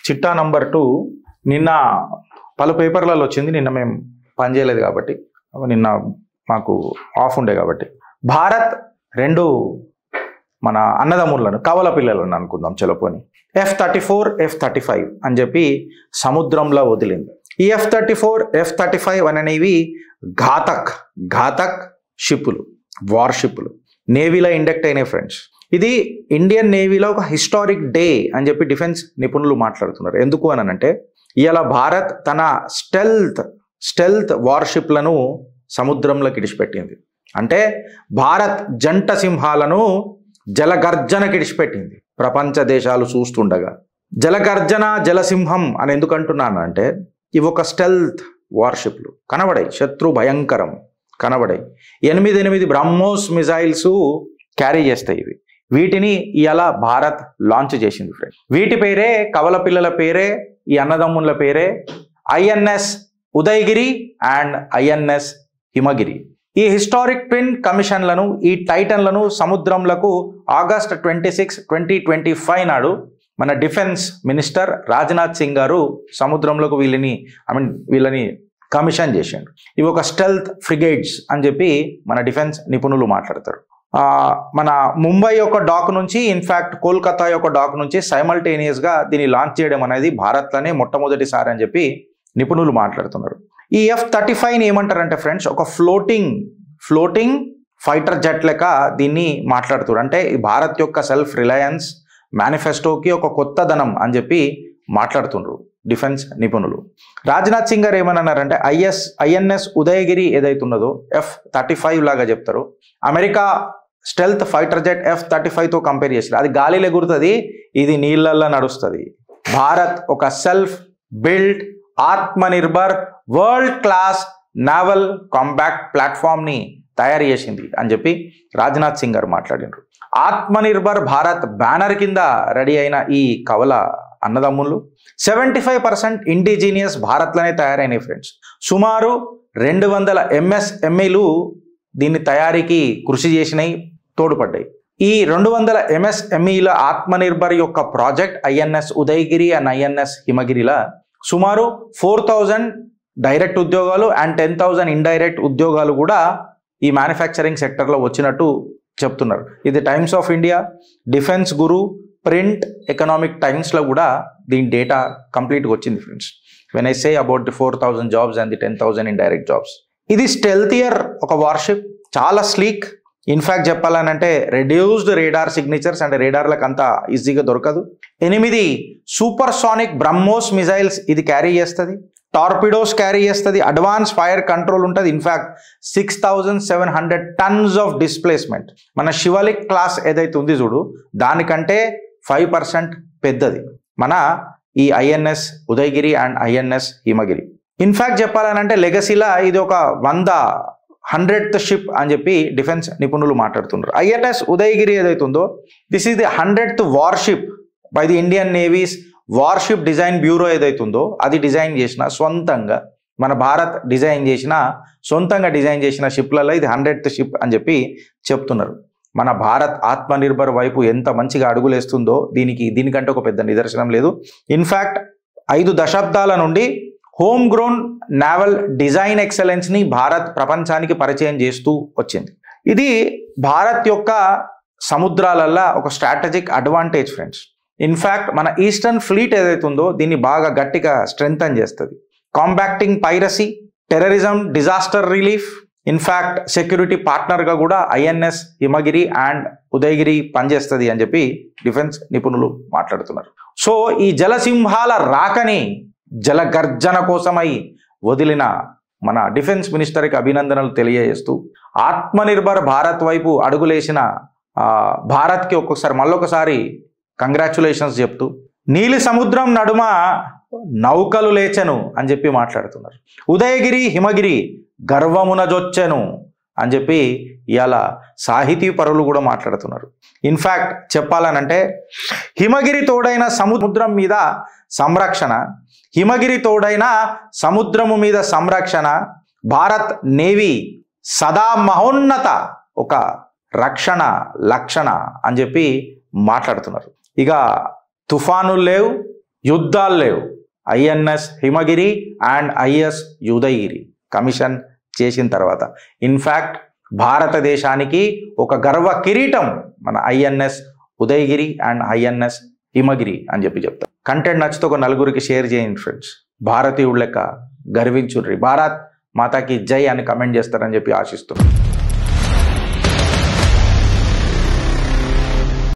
చిట్టా నంబర్ 2 నిన్న పలు పేపర్లలో వచ్చింది. నిన్న మేము పనిచేయలేదు కాబట్టి, నిన్న మాకు ఆఫ్ ఉండే కాబట్టి, భారత్ 2 మన అన్నదమ్ములను కవల పిల్లలను అనుకుందాం చలోపోని F-34 F-35 అని చెప్పి సముద్రంలో వదిలింది. ఈ F-34 F-35 అనేవి ఘాతక్ షిప్పులు, వార్ షిప్పులు, నేవీలో ఇండక్ట్ అయినాయి ఫ్రెండ్స్. ఇది ఇండియన్ నేవీలో ఒక హిస్టారిక్ డే అని చెప్పి డిఫెన్స్ నిపుణులు మాట్లాడుతున్నారు. ఎందుకు అనంటే ఇవాళ భారత్ తన స్టెల్త్ వార్షిప్లను సముద్రంలోకి ఇడిచిపెట్టింది. అంటే భారత్ జంట సింహాలను జలగర్జనకి ఇడిచిపెట్టింది. ప్రపంచ దేశాలు చూస్తుండగా జలగర్జన జలసింహం అని ఎందుకు అంటున్నాను అంటే ఇవి ఒక స్టెల్త్ వార్షిప్లు, కనబడాయి, శత్రు భయంకరం కనబడాయి. 8 బ్రహ్మోస్ మిజైల్స్ క్యారీ చేస్తాయి ఇవి. వీటిని ఇలా భారత్ లాంచ్ చేసింది ఫ్రెండ్. వీటి పేరే, కవల పిల్లల పేరే, ఈ అన్నదమ్ముల పేరే INS ఉదయగిరి అండ్ INS హిమగిరి. ఈ హిస్టారిక్ ట్విన్ కమిషన్లను, ఈ టైటన్లను సముద్రంలకు ఆగస్ట్ 26, 2025 నాడు మన డిఫెన్స్ మినిస్టర్ రాజ్నాథ్ సింగ్ గారు సముద్రంలోకి వీళ్ళని కమిషన్ చేశాడు. ఇవి ఒక స్టెల్త్ ఫ్రిగేట్స్ అని చెప్పి మన డిఫెన్స్ నిపుణులు మాట్లాడతారు. మన ముంబై యొక్క డాక్ నుంచి, ఇన్ఫ్యాక్ట్ కోల్కతా యొక్క డాక్ నుంచి సైమల్టేనియస్గా దీన్ని లాంచ్ చేయడం అనేది భారత్లోనే మొట్టమొదటిసారి అని చెప్పి నిపుణులు మాట్లాడుతున్నారు. ఈ F-35ని ఏమంటారంటే ఫ్రెండ్స్, ఒక ఫ్లోటింగ్ ఫైటర్ జెట్ లెక్క దీన్ని మాట్లాడుతున్నారు. అంటే భారత్ యొక్క సెల్ఫ్ రిలయన్స్ మేనిఫెస్టోకి ఒక కొత్త ధనం అని చెప్పి మాట్లాడుతున్నారు డిఫెన్స్ నిపుణులు. రాజ్నాథ్ సింగ్ గారు ఏమన్నారంటే INS ఉదయగిరి ఏదైతున్నదో F-35 లాగా చెప్తారు. అమెరికా స్టెల్త్ ఫైటర్ జెట్ F-35తో కంపేర్ చేస్తారు. అది గాలిలో ఎగురుతుంది, ఇది నీళ్ళల్లో నడుస్తుంది. భారత్ ఒక self build Atmanirbhar world class naval combat ప్లాట్ఫామ్ని తయారు చేసింది అని చెప్పి రాజ్నాథ్ సింగ్ గారు మాట్లాడినారు. ఆత్మనిర్భర్ భారత్ బ్యానర్ కింద రెడీ అయిన ఈ కవల అన్నదమ్ములు 75% ఇండిజీనియస్ భారత్లోనే తయారైనాయి ఫ్రెండ్స్. సుమారు 200 MSMEలు దీన్ని తయారీకి కృషి చేసినాయి, తోడ్పడ్డాయి. ఈ 200 MSMEల ఆత్మనిర్భర్ యొక్క project INS Udaygiri and INS హిమగిరిల సుమారు 4000 డైరెక్ట్ ఉద్యోగాలు అండ్ 10,000 ఇండైరెక్ట్ ఉద్యోగాలు కూడా ఈ మ్యానుఫ్యాక్చరింగ్ సెక్టర్లో వచ్చినట్టు చెప్తున్నారు. ఇది Times of India, Defence Guru, Print, Economic టైమ్స్లో కూడా దీని డేటా కంప్లీట్గా వచ్చింది friends. When I say about the 4,000 jobs and the 10,000 indirect jobs. ఇది స్టెల్తియర్ ఒక వార్షిప్, చాలా స్లీక్. ఇన్ఫ్యాక్ట్ చెప్పాలనంటే రెడ్యూస్డ్ రేడార్ సిగ్నేచర్స్ అంటే రేడార్లకు అంత ఈజీగా దొరకదు. 8 సూపర్ సానిక్ బ్రహ్మోస్ మిజైల్స్ ఇది క్యారీ చేస్తుంది. టార్పిడోస్ క్యారీ చేస్తుంది. అడ్వాన్స్ ఫైర్ కంట్రోల్ ఉంటుంది. In fact 6,700 tons of displacement. మన శివలిక్ క్లాస్ ఏదైతే ఉంది చూడు, దానికంటే 5% పెద్దది మన ఈ INS Udaygiri and INS Himgiri. In fact చెప్పాలనంటే లెగసీలా ఇది ఒక 100th షిప్ అని చెప్పి డిఫెన్స్ నిపుణులు మాట్లాడుతున్నారు. INS ఉదయగిరి ఏదైతే ఉందో this is the 100th worship by the Indian navies worship design bureau ఏదైతుందో అది డిజైన్ చేసిన సొంతంగా మన భారత్ సొంతంగా డిజైన్ చేసిన షిప్లలో ఇది 100th షిప్ అని చెప్పి చెప్తున్నారు. మన భారత్ ఆత్మనిర్భర్ వైపు ఎంత మంచిగా అడుగులేస్తుందో దీనికంటే ఒక పెద్ద నిదర్శనం లేదు. ఇన్ఫ్యాక్ట్ 5 దశాబ్దాల నుండి హోమ్ గ్రోన్ నావల్ డిజైన్ ఎక్సలెన్స్ని భారత్ ప్రపంచానికి పరిచయం చేస్తూ వచ్చింది. ఇది భారత్ యొక్క సముద్రాలల్లో ఒక స్ట్రాటజిక్ అడ్వాంటేజ్ ఫ్రెండ్స్. ఇన్ఫ్యాక్ట్ మన ఈస్టర్న్ ఫ్లీట్ ఏదైతే ఉందో దీన్ని బాగా గట్టిగా స్ట్రెంగ్తన్ చేస్తుంది. Combating piracy, terrorism, disaster relief, in fact security పార్ట్నర్గా కూడా INS హిమగిరి అండ్ ఉదయగిరి పనిచేస్తుంది అని చెప్పి డిఫెన్స్ నిపుణులు మాట్లాడుతున్నారు. సో ఈ జలసింహాల రాకని జలగర్జన కోసమై వదిలిన మన డిఫెన్స్ మినిస్టర్కి అభినందనలు తెలియజేస్తూ ఆత్మనిర్భర్ భారత్ వైపు అడుగులేసిన భారత్కి మళ్ళొకసారి కంగ్రాచులేషన్స్ చెప్తూ నీలి సముద్రం నడుమ నౌకలు లేచెను అని చెప్పి మాట్లాడుతున్నారు. ఉదయగిరి హిమగిరి గర్వమున జొచ్చెను అని చెప్పి ఇవాళ సాహితీ పరులు కూడా మాట్లాడుతున్నారు. ఇన్ఫ్యాక్ట్ చెప్పాలనంటే హిమగిరి తోడైన సముద్రం మీద సంరక్షణ, హిమగిరి తోడైన సముద్రము మీద సంరక్షణ, భారత్ నేవీ సదా మహోన్నత ఒక రక్షణ లక్షణ అని చెప్పి మాట్లాడుతున్నారు. ఇక తుఫానులు లేవు, యుద్ధాలు లేవు. INS Himagiri and is Udayagiri commission చేసిన తర్వాత ఇన్ఫ్యాక్ట్ భారతదేశానికి ఒక గర్వ కిరీటం మన ఐఎన్ఎస్ ఉదయగిరి అండ్ ఐఎన్ఎస్ హిమగిరి అని చెప్తారు. కంటెంట్ నచ్చితే ఒక నలుగురికి షేర్ చేయండి ఫ్రెండ్స్. భారతీయుడు లెక్క గర్వించుర్రి. భారత్ మాతాకి జై అని కమెంట్ చేస్తారని చెప్పి ఆశిస్తున్నాను.